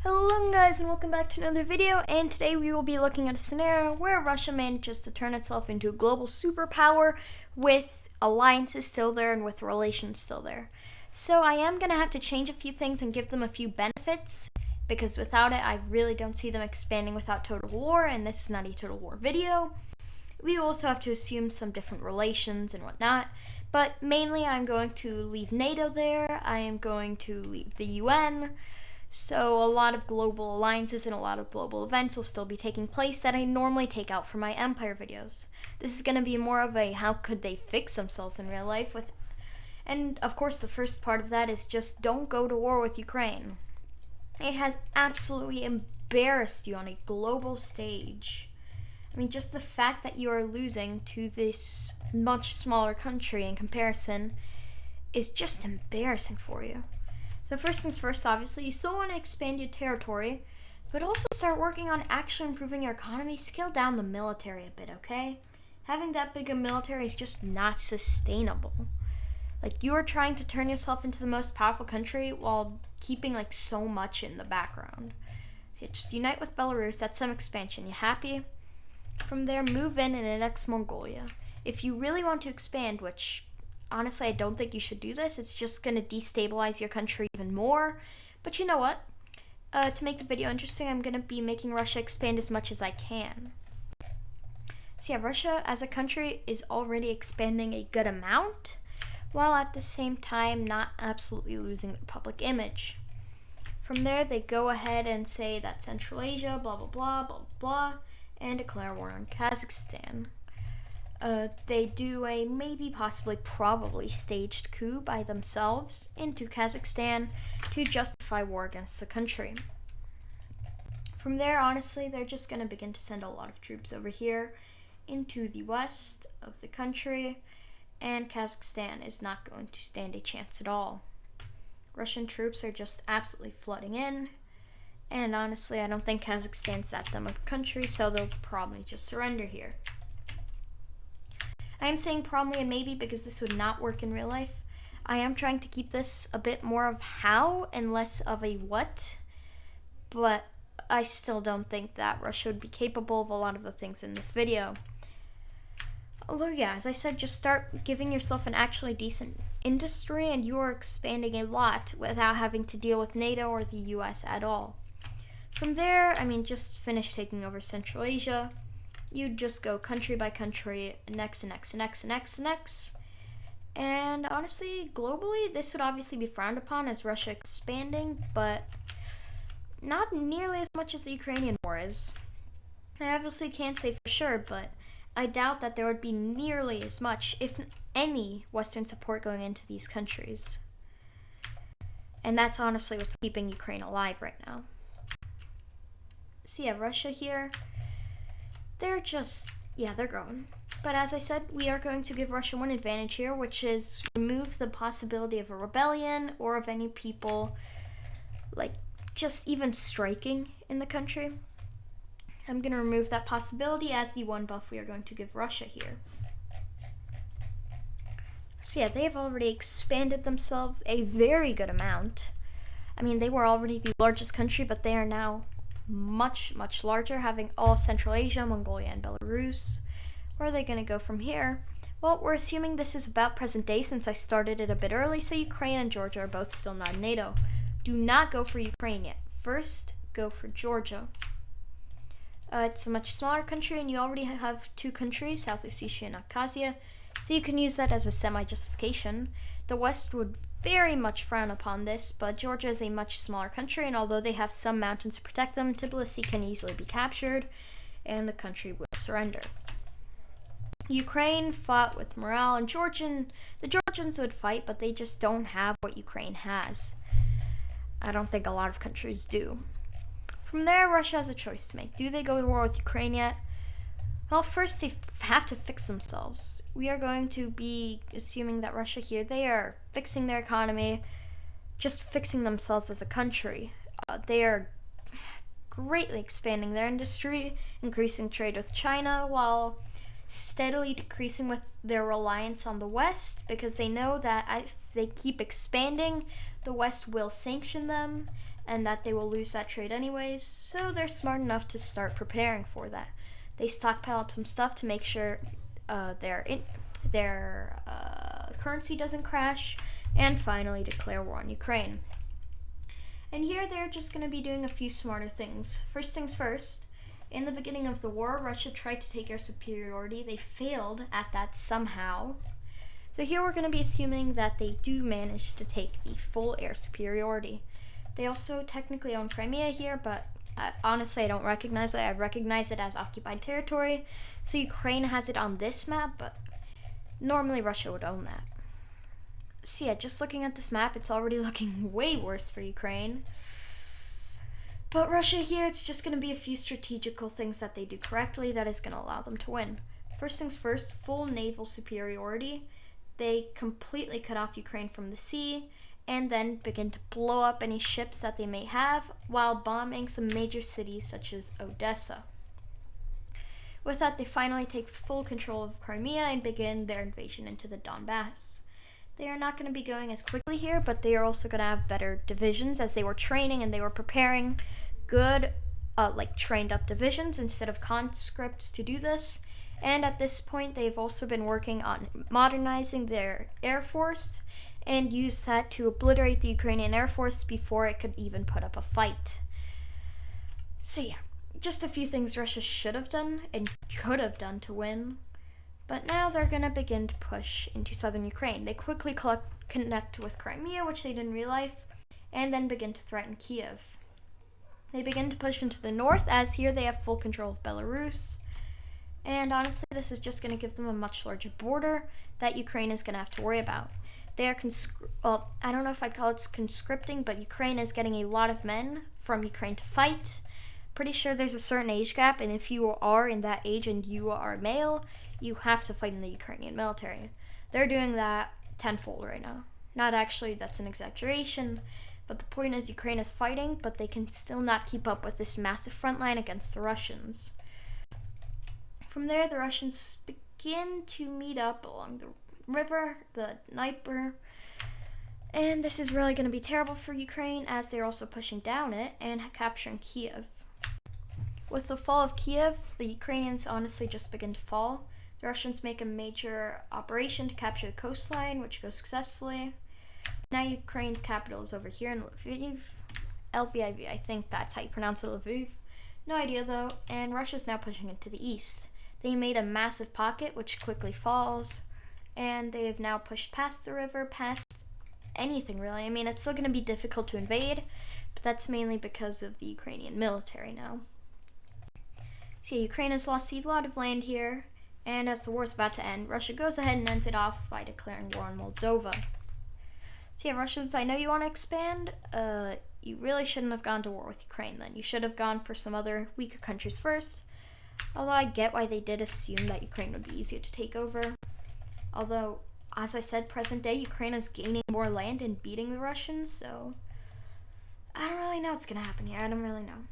Hello guys and welcome back to another video, and today we will be looking at a scenario where Russia manages to turn itself into a global superpower with alliances still there and with relations still there. So I am going to have to change a few things and give them a few benefits, because without it I really don't see them expanding without total war, and this is not a total war video. We also have to assume some different relations and whatnot, but mainly I'm going to leave NATO there, I am going to leave the UN. So a lot of global alliances and a lot of global events will still be taking place that I normally take out for my Empire videos. This is going to be more of a how could they fix themselves in real life with, and of course the first part of that is just don't go to war with Ukraine. It has absolutely embarrassed you on a global stage. I mean, just the fact that you are losing to this much smaller country in comparison is just embarrassing for you. So first things first, obviously, you still want to expand your territory, but also start working on actually improving your economy. Scale down the military a bit, okay? Having that big a military is just not sustainable. Like, you are trying to turn yourself into the most powerful country while keeping, like, so much in the background. So yeah, just unite with Belarus, that's some expansion. You happy? From there, move in and annex Mongolia. If you really want to expand, which honestly, I don't think you should do this. It's just going to destabilize your country even more. But you know what? To make the video interesting, I'm going to be making Russia expand as much as I can. So yeah, Russia as a country is already expanding a good amount, while at the same time not absolutely losing their public image. From there, they go ahead and say that Central Asia, blah, blah, blah, blah, blah, and declare war on Kazakhstan. They do a maybe, possibly, probably staged coup by themselves into Kazakhstan to justify war against the country. From there, honestly, they're just going to begin to send a lot of troops over here into the west of the country, and Kazakhstan is not going to stand a chance at all. Russian troops are just absolutely flooding in, and honestly, I don't think Kazakhstan's that dumb of a country, so they'll probably just surrender here. I am saying probably and maybe because this would not work in real life. I am trying to keep this a bit more of how and less of a what, but I still don't think that Russia would be capable of a lot of the things in this video. Although yeah, as I said, just start giving yourself an actually decent industry and you are expanding a lot without having to deal with NATO or the US at all. From there, I mean, just finish taking over Central Asia. You'd just go country by country, next. And honestly, globally, this would obviously be frowned upon as Russia expanding, but not nearly as much as the Ukrainian war is. I obviously can't say for sure, but I doubt that there would be nearly as much, if any, Western support going into these countries. And that's honestly what's keeping Ukraine alive right now. So yeah, Russia here, they're growing. But as I said, we are going to give Russia one advantage here, which is remove the possibility of a rebellion or of any people, like, just even striking in the country. I'm going to remove that possibility as the one buff we are going to give Russia here. So yeah, they've already expanded themselves a very good amount. I mean, they were already the largest country, but they are now much larger, having all Central Asia, Mongolia, and Belarus. Where are they going to go from here? Well, we're assuming this is about present day since I started it a bit early, so Ukraine and Georgia are both still not in NATO. Do not go for Ukraine yet. First, go for Georgia. It's a much smaller country, and you already have two countries, South Ossetia and Abkhazia, so you can use that as a semi-justification. The West would very much frown upon this, but Georgia is a much smaller country, and although they have some mountains to protect them, Tbilisi can easily be captured, and the country will surrender. Ukraine fought with morale, and the Georgians would fight, but they just don't have what Ukraine has. I don't think a lot of countries do. From there, Russia has a choice to make. Do they go to war with Ukraine yet? Well, first they have to fix themselves. We are going to be assuming that Russia here, they are fixing their economy, just fixing themselves as a country. They are greatly expanding their industry, increasing trade with China, while steadily decreasing with their reliance on the West, because they know that if they keep expanding, the West will sanction them, and that they will lose that trade anyways, so they're smart enough to start preparing for that. They stockpile up some stuff to make sure their currency doesn't crash, and finally declare war on Ukraine. And here they're just going to be doing a few smarter things. First things first, in the beginning of the war, Russia tried to take air superiority. They failed at that somehow. So here we're going to be assuming that they do manage to take the full air superiority. They also technically own Crimea here, but honestly I don't recognize it. I recognize it as occupied territory. So Ukraine has it on this map, but normally Russia would own that. So yeah, just looking at this map, it's already looking way worse for Ukraine. But Russia here, it's just going to be a few strategical things that they do correctly that is going to allow them to win. First things first, full naval superiority. They completely cut off Ukraine from the sea and then begin to blow up any ships that they may have while bombing some major cities such as Odessa. With that, they finally take full control of Crimea and begin their invasion into the Donbass. They are not going to be going as quickly here, but they are also going to have better divisions as they were training and they were preparing good, trained up divisions instead of conscripts to do this. And at this point, they've also been working on modernizing their air force and use that to obliterate the Ukrainian air force before it could even put up a fight. So yeah, just a few things Russia should have done and could have done to win. But now they're going to begin to push into southern Ukraine. They quickly connect with Crimea, which they didn't realize, and then begin to threaten Kiev. They begin to push into the north, as here they have full control of Belarus. And honestly, this is just going to give them a much larger border that Ukraine is going to have to worry about. They are, I don't know if I'd call it conscripting, but Ukraine is getting a lot of men from Ukraine to fight. Pretty sure there's a certain age gap, and if you are in that age and you are male, you have to fight in the Ukrainian military. They're doing that tenfold right now. Not actually, that's an exaggeration, but the point is Ukraine is fighting, but they can still not keep up with this massive front line against the Russians. From there, the Russians begin to meet up along the river, the Dnieper, and this is really going to be terrible for Ukraine as they're also pushing down it and capturing Kiev. With the fall of Kiev, the Ukrainians honestly just begin to fall. The Russians make a major operation to capture the coastline, which goes successfully. Now Ukraine's capital is over here in Lviv. Lviv, I think that's how you pronounce it, Lviv. No idea though. And Russia's now pushing into the east. They made a massive pocket, which quickly falls. And they have now pushed past the river, past anything really. I mean, it's still going to be difficult to invade, but that's mainly because of the Ukrainian military now. So yeah, Ukraine has lost a lot of land here, and as the war is about to end, Russia goes ahead and ends it off by declaring war on Moldova. So yeah, Russians, I know you want to expand. You really shouldn't have gone to war with Ukraine then. You should have gone for some other weaker countries first. Although I get why they did assume that Ukraine would be easier to take over. Although, as I said, present day, Ukraine is gaining more land and beating the Russians, so I don't really know what's going to happen here. I don't really know.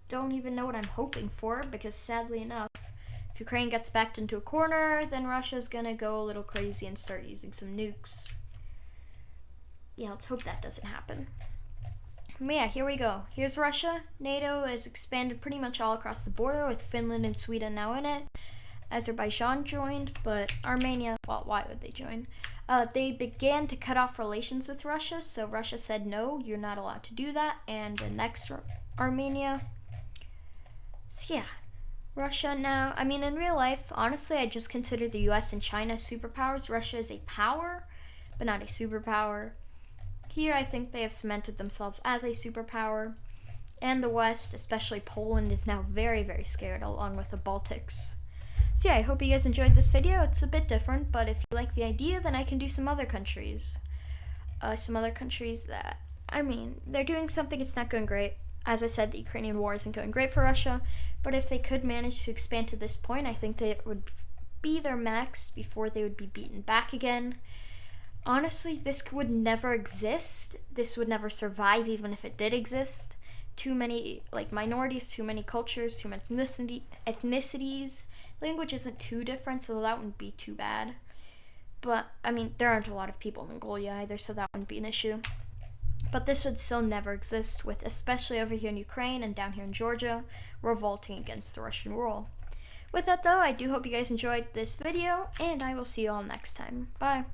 Don't even know what I'm hoping for, because sadly enough, if Ukraine gets backed into a corner, then Russia's going to go a little crazy and start using some nukes. Yeah, let's hope that doesn't happen. But yeah, here we go. Here's Russia. NATO has expanded pretty much all across the border, with Finland and Sweden now in it. Azerbaijan joined, but Armenia, well, why would they join? They began to cut off relations with Russia, so Russia said, no, you're not allowed to do that, and the next Armenia. So yeah, Russia now, I mean, in real life, honestly, I just consider the US and China superpowers. Russia is a power, but not a superpower. Here, I think they have cemented themselves as a superpower, and the West, especially Poland, is now very, very scared, along with the Baltics. So yeah, I hope you guys enjoyed this video. It's a bit different, but if you like the idea, then I can do some other countries. Some other countries that, I mean, they're doing something, it's not going great. As I said, the Ukrainian war isn't going great for Russia, but if they could manage to expand to this point, I think they would be their max before they would be beaten back again. Honestly, this would never exist. This would never survive, even if it did exist. Too many, minorities, too many cultures, too many ethnicities. Language isn't too different, so that wouldn't be too bad. But, I mean, there aren't a lot of people in Mongolia either, so that wouldn't be an issue. But this would still never exist, with especially over here in Ukraine and down here in Georgia, revolting against the Russian rule. With that though, I do hope you guys enjoyed this video, and I will see you all next time. Bye.